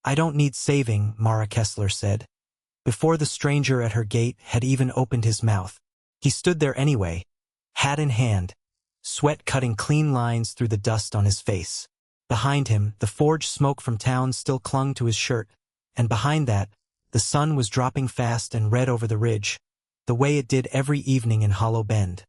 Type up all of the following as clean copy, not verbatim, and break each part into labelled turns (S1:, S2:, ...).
S1: I don't need saving, Mara Kessler said. Before the stranger at her gate had even opened his mouth, he stood there anyway, hat in hand, sweat cutting clean lines through the dust on his face. Behind him, the forge smoke from town still clung to his shirt, and behind that, the sun was dropping fast and red over the ridge, the way it did every evening in Hollow Bend.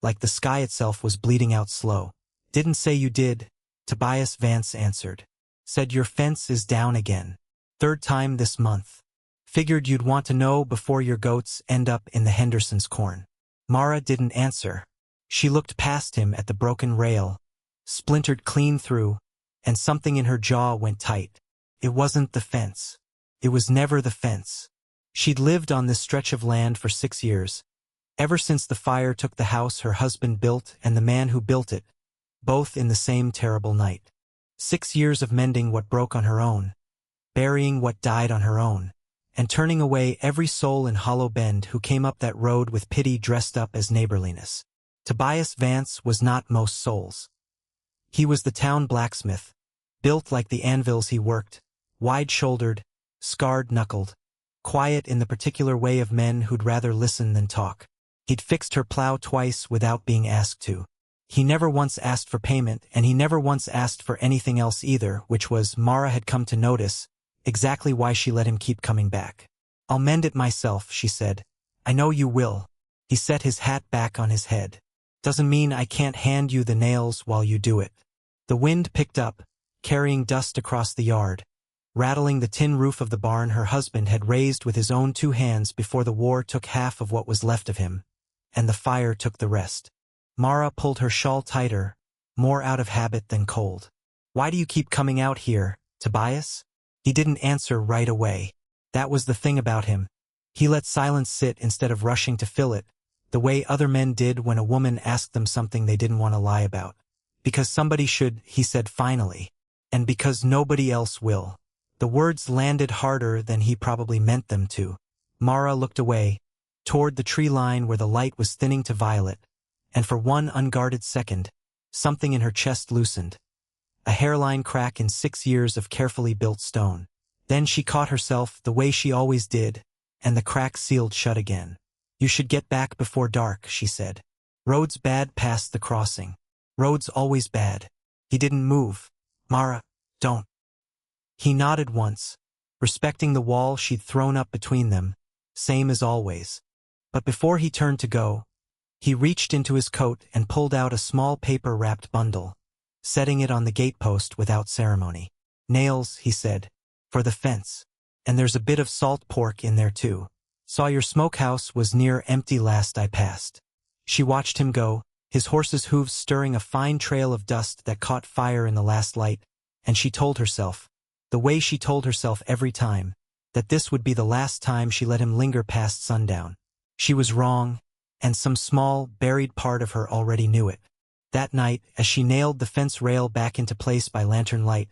S1: Like the sky itself was bleeding out slow. Didn't say you did, Tobias Vance answered. Said your fence is down again. Third time this month. Figured you'd want to know before your goats end up in the Henderson's corn. Mara didn't answer. She looked past him at the broken rail, splintered clean through, and something in her jaw went tight. It wasn't the fence. It was never the fence. She'd lived on this stretch of land for 6 years, ever since the fire took the house her husband built and the man who built it, both in the same terrible night. 6 years of mending what broke on her own, burying what died on her own, and turning away every soul in Hollow Bend who came up that road with pity dressed up as neighborliness. Tobias Vance was not most souls. He was the town blacksmith, built like the anvils he worked, wide-shouldered, scarred-knuckled, quiet in the particular way of men who'd rather listen than talk. He'd fixed her plow twice without being asked to. He never once asked for payment, and he never once asked for anything else either, which was, Mara had come to notice, exactly why she let him keep coming back. I'll mend it myself, she said. I know you will. He set his hat back on his head. Doesn't mean I can't hand you the nails while you do it. The wind picked up, carrying dust across the yard, rattling the tin roof of the barn her husband had raised with his own 2 hands before the war took half of what was left of him, and the fire took the rest. Mara pulled her shawl tighter, more out of habit than cold. Why do you keep coming out here, Tobias? He didn't answer right away. That was the thing about him. He let silence sit instead of rushing to fill it, the way other men did when a woman asked them something they didn't want to lie about. Because somebody should, he said finally. And because nobody else will. The words landed harder than he probably meant them to. Mara looked away, toward the tree line where the light was thinning to violet, and for one unguarded second, something in her chest loosened. A hairline crack in 6 years of carefully built stone. Then she caught herself the way she always did, and the crack sealed shut again. You should get back before dark, she said. Road's bad past the crossing. Road's always bad. He didn't move. Mara, don't. He nodded once, respecting the wall she'd thrown up between them, same as always. But before he turned to go, he reached into his coat and pulled out a small paper-wrapped bundle, setting it on the gatepost without ceremony. Nails, he said, for the fence. And there's a bit of salt pork in there too. Saw your smokehouse was near empty last I passed. She watched him go, his horse's hooves stirring a fine trail of dust that caught fire in the last light, and she told herself, the way she told herself every time, that this would be the last time she let him linger past sundown. She was wrong, and some small, buried part of her already knew it. That night, as she nailed the fence rail back into place by lantern light,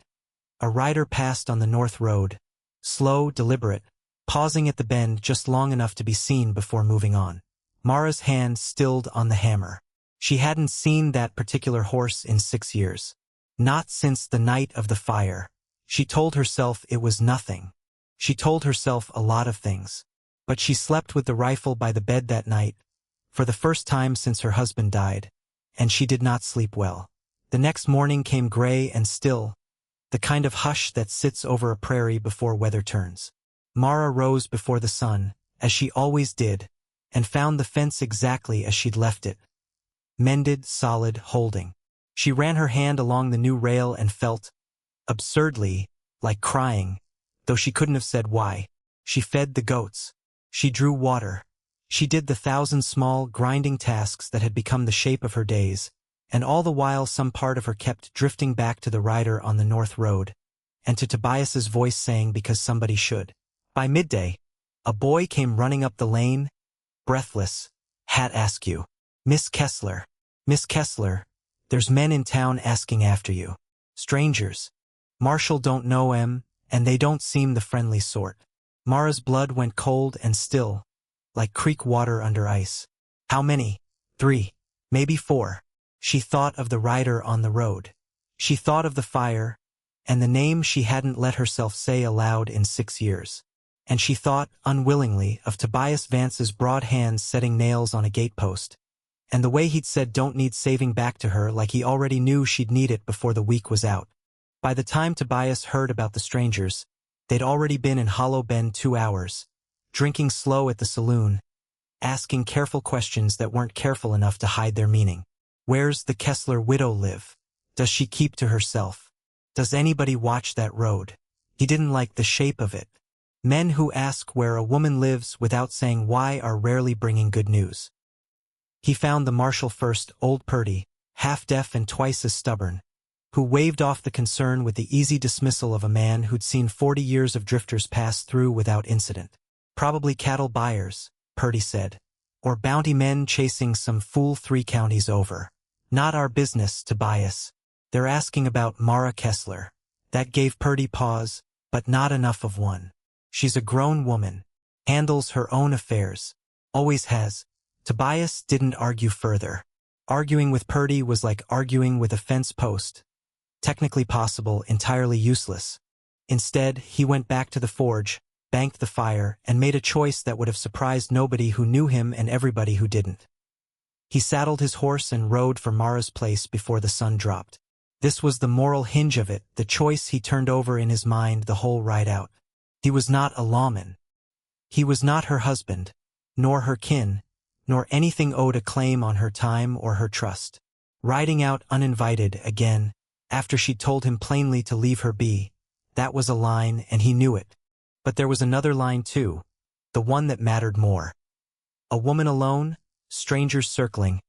S1: a rider passed on the north road, slow, deliberate, pausing at the bend just long enough to be seen before moving on. Mara's hand stilled on the hammer. She hadn't seen that particular horse in 6 years. Not since the night of the fire. She told herself it was nothing. She told herself a lot of things. But she slept with the rifle by the bed that night, for the first time since her husband died, and she did not sleep well. The next morning came gray and still, the kind of hush that sits over a prairie before weather turns. Mara rose before the sun, as she always did, and found the fence exactly as she'd left it. Mended, solid, holding. She ran her hand along the new rail and felt, absurdly, like crying, though she couldn't have said why. She fed the goats. She drew water. She did the 1,000 small, grinding tasks that had become the shape of her days, and all the while some part of her kept drifting back to the rider on the north road, and to Tobias's voice saying because somebody should. By midday, a boy came running up the lane, breathless, hat askew. Miss Kessler, there's men in town asking after you. Strangers. Marshall don't know 'em, and they don't seem the friendly sort. Mara's blood went cold and still, like creek water under ice. How many? 3, maybe 4. She thought of the rider on the road. She thought of the fire, and the name she hadn't let herself say aloud in 6 years. And she thought, unwillingly, of Tobias Vance's broad hands setting nails on a gatepost, and the way he'd said don't need saving back to her like he already knew she'd need it before the week was out. By the time Tobias heard about the strangers, they'd already been in Hollow Bend 2 hours, drinking slow at the saloon, asking careful questions that weren't careful enough to hide their meaning. Where's the Kessler widow live? Does she keep to herself? Does anybody watch that road? He didn't like the shape of it. Men who ask where a woman lives without saying why are rarely bringing good news. He found the marshal first, old Purdy, half-deaf and twice as stubborn, who waved off the concern with the easy dismissal of a man who'd seen 40 years of drifters pass through without incident. Probably cattle buyers, Purdy said, or bounty men chasing some fool 3 counties over. Not our business, Tobias. They're asking about Mara Kessler. That gave Purdy pause, but not enough of one. She's a grown woman, handles her own affairs, always has. Tobias didn't argue further. Arguing with Purdy was like arguing with a fence post. Technically possible, entirely useless. Instead, he went back to the forge, banked the fire, and made a choice that would have surprised nobody who knew him and everybody who didn't. He saddled his horse and rode for Mara's place before the sun dropped. This was the moral hinge of it, the choice he turned over in his mind the whole ride out. He was not a lawman. He was not her husband, nor her kin, nor anything owed a claim on her time or her trust. Riding out uninvited again, after she'd told him plainly to leave her be, that was a line and he knew it. But there was another line too, the one that mattered more. A woman alone, strangers circling,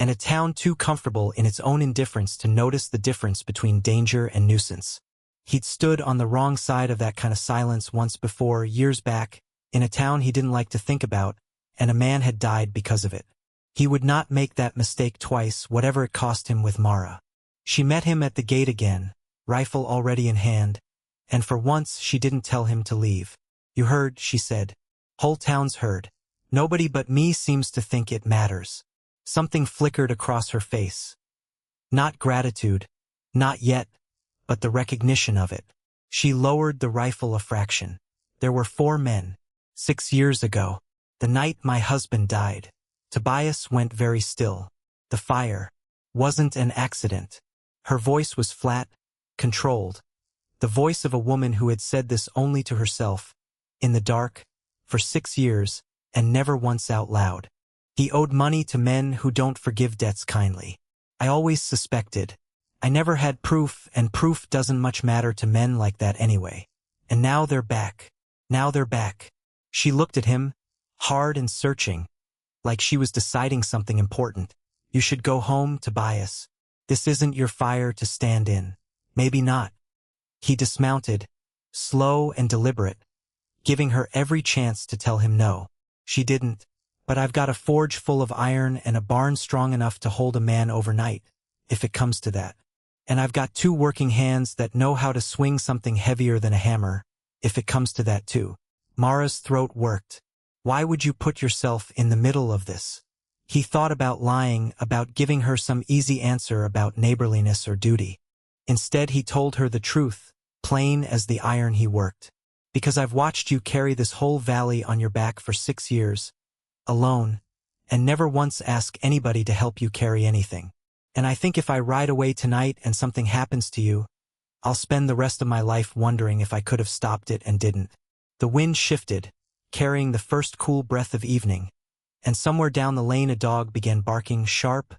S1: and a town too comfortable in its own indifference to notice the difference between danger and nuisance. He'd stood on the wrong side of that kind of silence once before, years back, in a town he didn't like to think about, and a man had died because of it. He would not make that mistake twice, whatever it cost him with Mara. She met him at the gate again, rifle already in hand, and for once she didn't tell him to leave. You heard, she said. Whole town's heard. Nobody but me seems to think it matters. Something flickered across her face. Not gratitude, not yet, but the recognition of it. She lowered the rifle a fraction. There were 4 men. 6 years ago, the night my husband died. Tobias went very still. The fire wasn't an accident. Her voice was flat, controlled. The voice of a woman who had said this only to herself, in the dark, for 6 years, and never once out loud. He owed money to men who don't forgive debts kindly. I always suspected. I never had proof, and proof doesn't much matter to men like that anyway. And now they're back. Now they're back. She looked at him, hard and searching, like she was deciding something important. You should go home, Tobias. This isn't your fire to stand in. Maybe not. He dismounted, slow and deliberate, giving her every chance to tell him no. She didn't. But I've got a forge full of iron and a barn strong enough to hold a man overnight, if it comes to that. And I've got 2 working hands that know how to swing something heavier than a hammer, if it comes to that too. Mara's throat worked. Why would you put yourself in the middle of this? He thought about lying, about giving her some easy answer about neighborliness or duty. Instead he told her the truth, plain as the iron he worked. Because I've watched you carry this whole valley on your back for 6 years, alone, and never once ask anybody to help you carry anything. And I think if I ride away tonight and something happens to you, I'll spend the rest of my life wondering if I could have stopped it and didn't. The wind shifted, carrying the first cool breath of evening, and somewhere down the lane a dog began barking, sharp,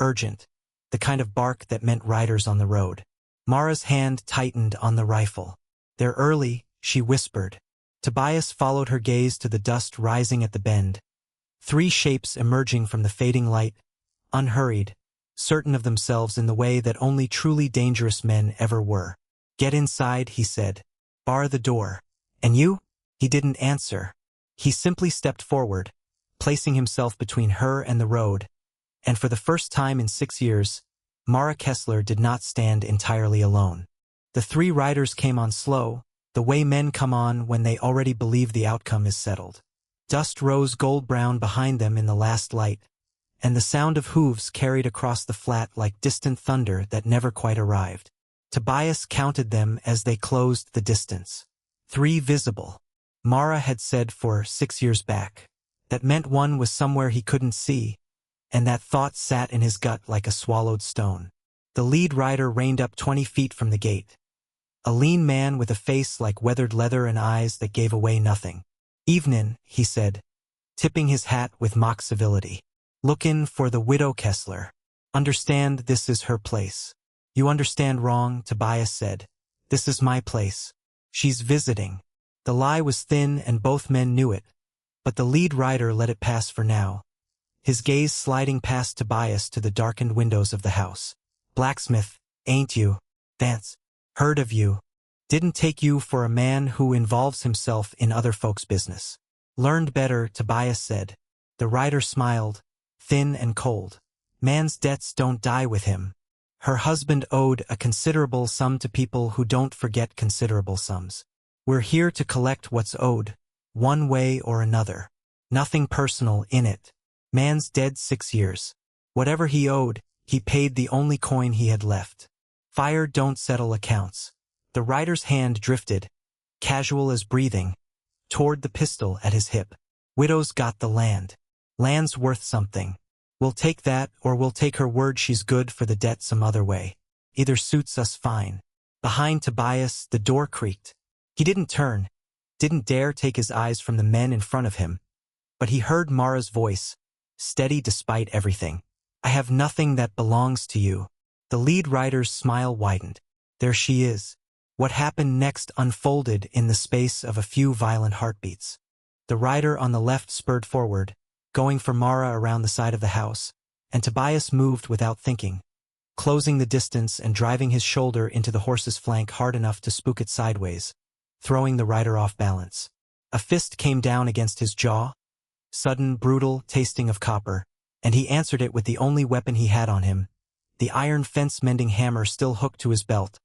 S1: urgent, the kind of bark that meant riders on the road. Mara's hand tightened on the rifle. They're early, she whispered. Tobias followed her gaze to the dust rising at the bend. 3 shapes emerging from the fading light, unhurried, certain of themselves in the way that only truly dangerous men ever were. Get inside, he said. Bar the door. And you? He didn't answer. He simply stepped forward, placing himself between her and the road, and for the first time in 6 years, Mara Kessler did not stand entirely alone. The 3 riders came on slow, the way men come on when they already believe the outcome is settled. Dust rose gold-brown behind them in the last light, and the sound of hooves carried across the flat like distant thunder that never quite arrived. Tobias counted them as they closed the distance. 3 visible. Mara had said for 6 years back. That meant one was somewhere he couldn't see, and that thought sat in his gut like a swallowed stone. The lead rider reined up 20 feet from the gate. A lean man with a face like weathered leather and eyes that gave away nothing. "Evenin'," he said, tipping his hat with mock civility. "Lookin' for the widow Kessler. Understand this is her place." "You understand wrong," Tobias said. "This is my place. She's visiting." The lie was thin and both men knew it, but the lead rider let it pass for now, his gaze sliding past Tobias to the darkened windows of the house. "Blacksmith, ain't you? Dance. Heard of you. Didn't take you for a man who involves himself in other folks' business." "Learned better," Tobias said. The rider smiled, thin and cold. "Man's debts don't die with him." Her husband owed a considerable sum to people who don't forget considerable sums. "We're here to collect what's owed, one way or another. Nothing personal in it. Man's dead 6 years. Whatever he owed, he paid the only coin he had left. Fire don't settle accounts." The rider's hand drifted, casual as breathing, toward the pistol at his hip. "Widow's got the land. Land's worth something. We'll take that, or we'll take her word she's good for the debt some other way. Either suits us fine." Behind Tobias, the door creaked. He didn't turn, didn't dare take his eyes from the men in front of him. But he heard Mara's voice, steady despite everything. "I have nothing that belongs to you." The lead rider's smile widened. There she is. What happened next unfolded in the space of a few violent heartbeats. The rider on the left spurred forward, going for Mara around the side of the house, and Tobias moved without thinking, closing the distance and driving his shoulder into the horse's flank hard enough to spook it sideways, throwing the rider off balance. A fist came down against his jaw, sudden, brutal, tasting of copper, and he answered it with the only weapon he had on him, the iron fence-mending hammer still hooked to his belt,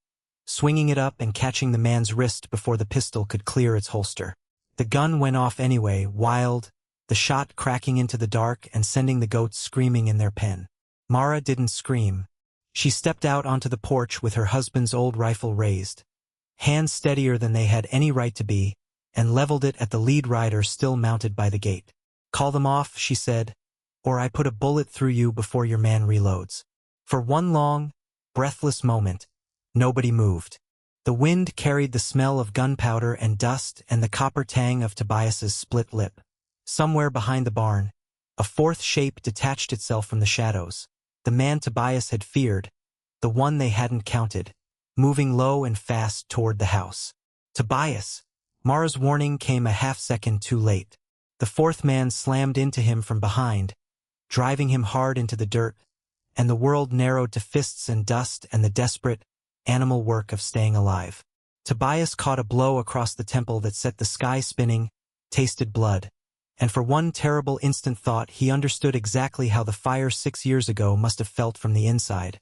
S1: swinging it up and catching the man's wrist before the pistol could clear its holster. The gun went off anyway, wild, the shot cracking into the dark and sending the goats screaming in their pen. Mara didn't scream. She stepped out onto the porch with her husband's old rifle raised, hands steadier than they had any right to be, and leveled it at the lead rider still mounted by the gate. "Call them off," she said, "or I put a bullet through you before your man reloads." For one long, breathless moment, nobody moved. The wind carried the smell of gunpowder and dust and the copper tang of Tobias's split lip. Somewhere behind the barn, a fourth shape detached itself from the shadows. The man Tobias had feared, the one they hadn't counted, moving low and fast toward the house. "Tobias!" Mara's warning came a half-second too late. The fourth man slammed into him from behind, driving him hard into the dirt, and the world narrowed to fists and dust and the desperate, animal work of staying alive. Tobias caught a blow across the temple that set the sky spinning, tasted blood, and for one terrible instant thought he understood exactly how the fire 6 years ago must have felt from the inside.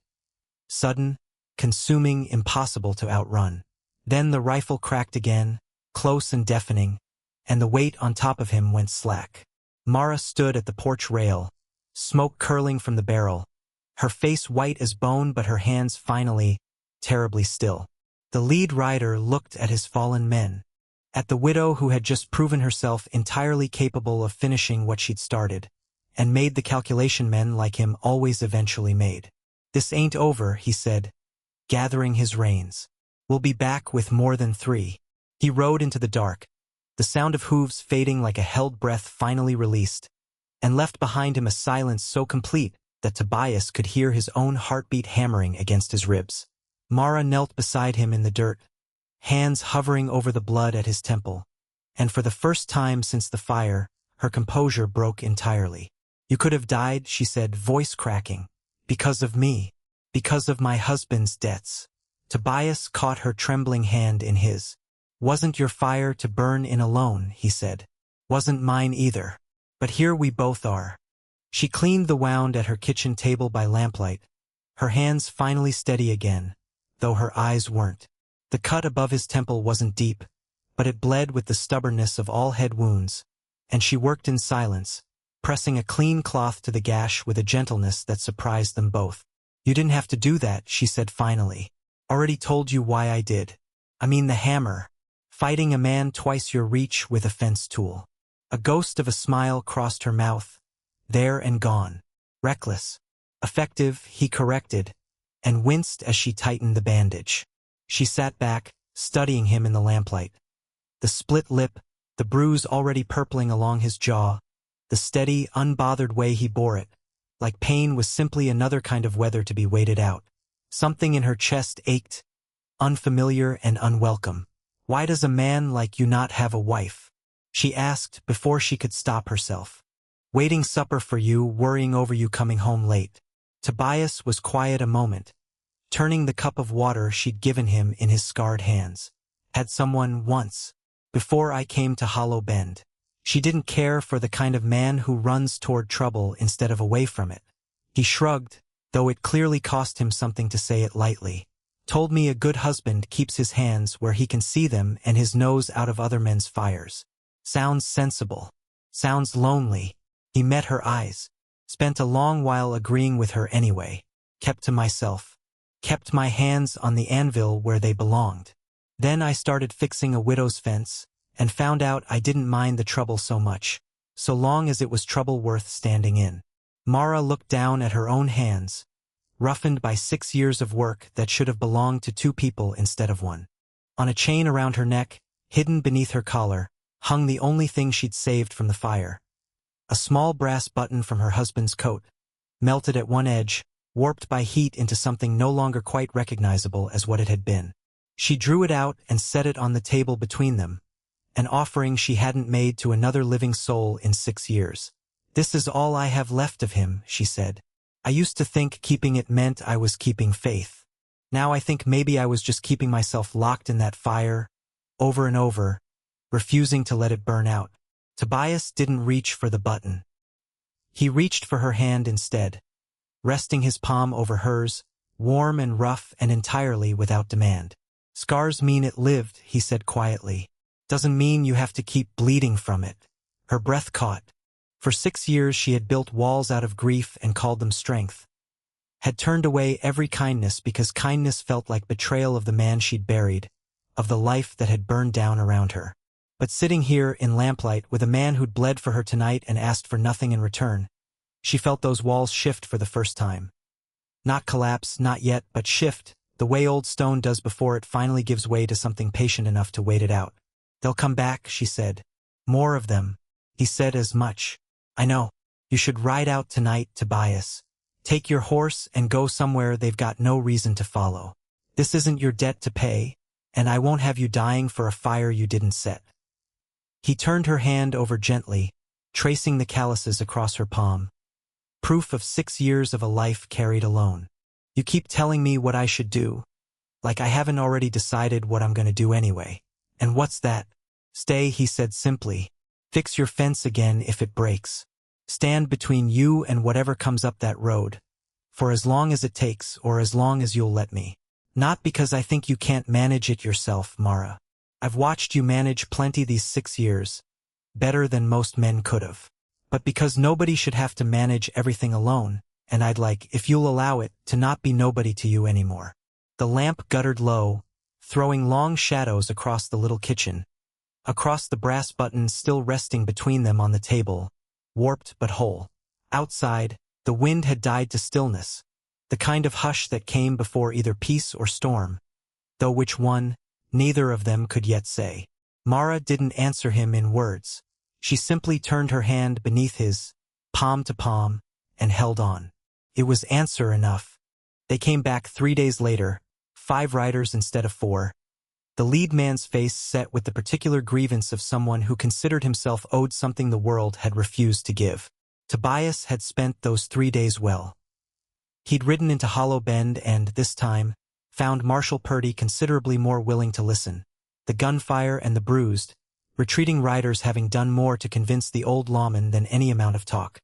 S1: Sudden, consuming, impossible to outrun. Then the rifle cracked again, close and deafening, and the weight on top of him went slack. Mara stood at the porch rail, smoke curling from the barrel, her face white as bone but her hands finally, terribly still. The lead rider looked at his fallen men, at the widow who had just proven herself entirely capable of finishing what she'd started, and made the calculation men like him always eventually made. "This ain't over," he said, gathering his reins. "We'll be back with more than 3. He rode into the dark, the sound of hooves fading like a held breath finally released, and left behind him a silence so complete that Tobias could hear his own heartbeat hammering against his ribs. Mara knelt beside him in the dirt, hands hovering over the blood at his temple, and for the first time since the fire, her composure broke entirely. "You could have died," she said, voice cracking, "because of me, because of my husband's debts." Tobias caught her trembling hand in his. "Wasn't your fire to burn in alone," he said. "Wasn't mine either. But here we both are." She cleaned the wound at her kitchen table by lamplight, her hands finally steady again, though her eyes weren't. The cut above his temple wasn't deep, but it bled with the stubbornness of all head wounds, and she worked in silence, pressing a clean cloth to the gash with a gentleness that surprised them both. "You didn't have to do that," she said finally. Already told you why I did. I mean the hammer. Fighting a man twice your reach with a fence tool. A ghost of a smile crossed her mouth. There and gone. Reckless. Effective, he corrected, and winced as she tightened the bandage. She sat back, studying him in the lamplight. The split lip, the bruise already purpling along his jaw, the steady, unbothered way he bore it, like pain was simply another kind of weather to be waited out. Something in her chest ached, unfamiliar and unwelcome. Why does a man like you not have a wife? She asked before she could stop herself. Waiting supper for you, worrying over you coming home late. Tobias was quiet a moment, turning the cup of water she'd given him in his scarred hands. Had someone once, before I came to Hollow Bend. She didn't care for the kind of man who runs toward trouble instead of away from it. He shrugged, though it clearly cost him something to say it lightly. Told me a good husband keeps his hands where he can see them and his nose out of other men's fires. Sounds sensible. Sounds lonely. He met her eyes. Spent a long while agreeing with her anyway. Kept to myself. Kept my hands on the anvil where they belonged. Then I started fixing a widow's fence, and found out I didn't mind the trouble so much, so long as it was trouble worth standing in. Mara looked down at her own hands, roughened by 6 years of work that should have belonged to 2 people instead of 1. On a chain around her neck, hidden beneath her collar, hung the only thing she'd saved from the fire. A small brass button from her husband's coat, melted at one edge, warped by heat into something no longer quite recognizable as what it had been. She drew it out and set it on the table between them, an offering she hadn't made to another living soul in 6 years. This is all I have left of him, she said. I used to think keeping it meant I was keeping faith. Now I think maybe I was just keeping myself locked in that fire, over and over, refusing to let it burn out. Tobias didn't reach for the button. He reached for her hand instead, resting his palm over hers, warm and rough and entirely without demand. Scars mean it lived, he said quietly. Doesn't mean you have to keep bleeding from it. Her breath caught. For 6 years she had built walls out of grief and called them strength. Had turned away every kindness because kindness felt like betrayal of the man she'd buried, of the life that had burned down around her. But sitting here in lamplight with a man who'd bled for her tonight and asked for nothing in return, she felt those walls shift for the first time. Not collapse, not yet, but shift, the way old stone does before it finally gives way to something patient enough to wait it out. They'll come back, she said. More of them. He said as much. I know. You should ride out tonight, Tobias. Take your horse and go somewhere they've got no reason to follow. This isn't your debt to pay, and I won't have you dying for a fire you didn't set. He turned her hand over gently, tracing the calluses across her palm. Proof of 6 years of a life carried alone. You keep telling me what I should do, like I haven't already decided what I'm going to do anyway. And what's that? Stay, he said simply. Fix your fence again if it breaks. Stand between you and whatever comes up that road, for as long as it takes or as long as you'll let me. Not because I think you can't manage it yourself, Mara. I've watched you manage plenty these 6 years, better than most men could have. But because nobody should have to manage everything alone, and I'd like, if you'll allow it, to not be nobody to you anymore. The lamp guttered low, throwing long shadows across the little kitchen, across the brass buttons still resting between them on the table, warped but whole. Outside, the wind had died to stillness, the kind of hush that came before either peace or storm, though which one, neither of them could yet say. Mara didn't answer him in words. She simply turned her hand beneath his, palm to palm, and held on. It was answer enough. They came back 3 days later, 5 riders instead of 4. The lead man's face set with the particular grievance of someone who considered himself owed something the world had refused to give. Tobias had spent those 3 days well. He'd ridden into Hollow Bend and, this time, found Marshal Purdy considerably more willing to listen. The gunfire and the bruised, retreating riders having done more to convince the old lawman than any amount of talk.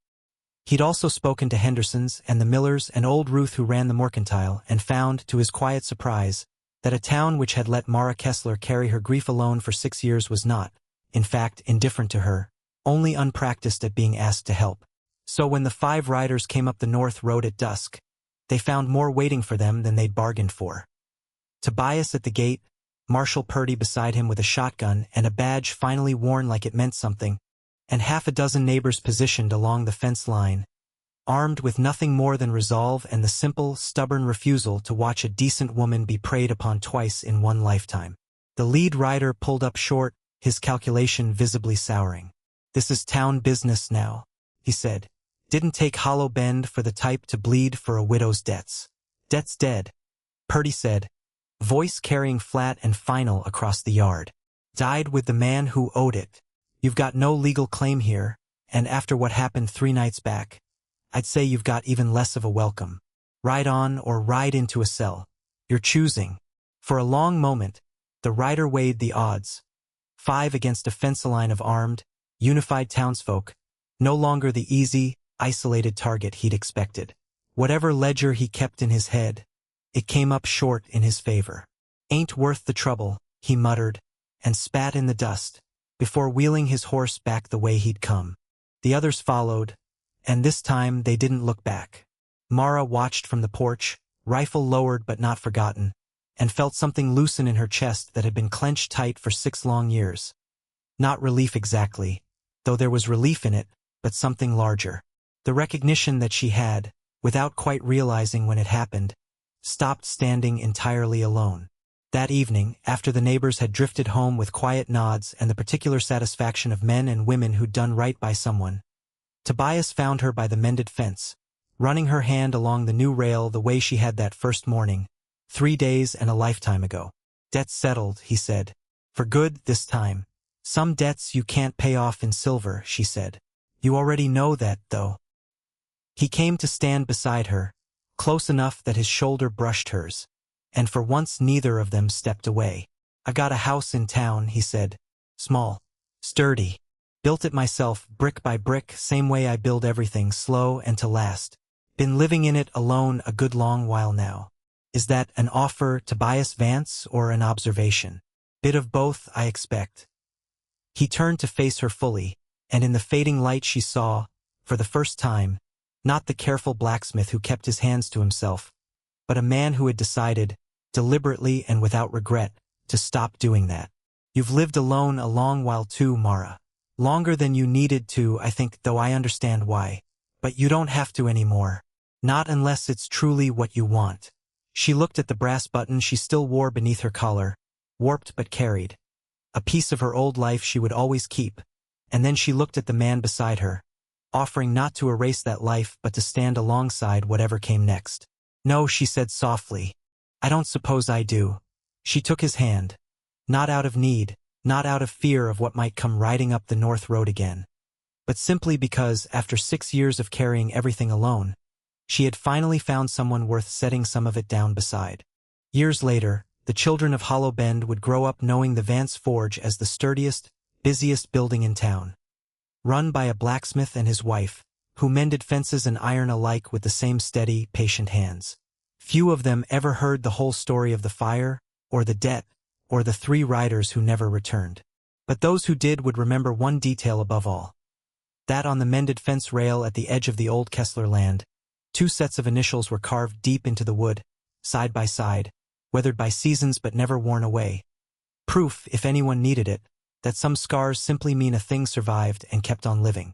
S1: He'd also spoken to Hendersons and the Millers and old Ruth who ran the mercantile and found, to his quiet surprise, that a town which had let Mara Kessler carry her grief alone for 6 years was not, in fact, indifferent to her, only unpracticed at being asked to help. So when the 5 riders came up the north road at dusk, they found more waiting for them than they'd bargained for. Tobias at the gate, Marshal Purdy beside him with a shotgun and a badge finally worn like it meant something, and half a dozen neighbors positioned along the fence line, armed with nothing more than resolve and the simple, stubborn refusal to watch a decent woman be preyed upon twice in one lifetime. The lead rider pulled up short, his calculation visibly souring. "This is town business now," he said. "Didn't take Hollow Bend for the type to bleed for a widow's debts." "Debt's dead," Purdy said, voice carrying flat and final across the yard. "Died with the man who owed it. You've got no legal claim here, and after what happened 3 nights back, I'd say you've got even less of a welcome. Ride on or ride into a cell. You're choosing." For a long moment, the rider weighed the odds. 5 against a fence-line of armed, unified townsfolk, no longer the easy, isolated target he'd expected. Whatever ledger he kept in his head, it came up short in his favor. "Ain't worth the trouble," he muttered, and spat in the dust, before wheeling his horse back the way he'd come. The others followed, and this time they didn't look back. Mara watched from the porch, rifle lowered but not forgotten, and felt something loosen in her chest that had been clenched tight for 6 long years. Not relief exactly, though there was relief in it, but something larger. The recognition that she had, without quite realizing when it happened, stopped standing entirely alone. That evening, after the neighbors had drifted home with quiet nods and the particular satisfaction of men and women who'd done right by someone, Tobias found her by the mended fence, running her hand along the new rail the way she had that first morning, 3 days and a lifetime ago. "Debt's settled," he said. "For good this time. Some debts you can't pay off in silver," she said. "You already know that, though." He came to stand beside her, close enough that his shoulder brushed hers, and for once neither of them stepped away. "I got a house in town," he said. "Small. Sturdy. Built it myself, brick by brick, same way I build everything, slow and to last. Been living in it alone a good long while now." "Is that an offer, Tobias Vance, or an observation?" "Bit of both, I expect." He turned to face her fully, and in the fading light she saw, for the first time, not the careful blacksmith who kept his hands to himself, but a man who had decided, deliberately and without regret, to stop doing that. "You've lived alone a long while too, Mara. Longer than you needed to, I think, though I understand why. But you don't have to anymore. Not unless it's truly what you want." She looked at the brass button she still wore beneath her collar, warped but carried, a piece of her old life she would always keep, and then she looked at the man beside her, offering not to erase that life but to stand alongside whatever came next. "No," she said softly. "I don't suppose I do." She took his hand. Not out of need, not out of fear of what might come riding up the North Road again, but simply because, after 6 years of carrying everything alone, she had finally found someone worth setting some of it down beside. Years later, the children of Hollow Bend would grow up knowing the Vance Forge as the sturdiest, busiest building in town, run by a blacksmith and his wife, who mended fences and iron alike with the same steady, patient hands. Few of them ever heard the whole story of the fire, or the debt, or the 3 riders who never returned. But those who did would remember one detail above all. That on the mended fence rail at the edge of the old Kessler land, 2 sets of initials were carved deep into the wood, side by side, weathered by seasons but never worn away. Proof, if anyone needed it, that some scars simply mean a thing survived and kept on living.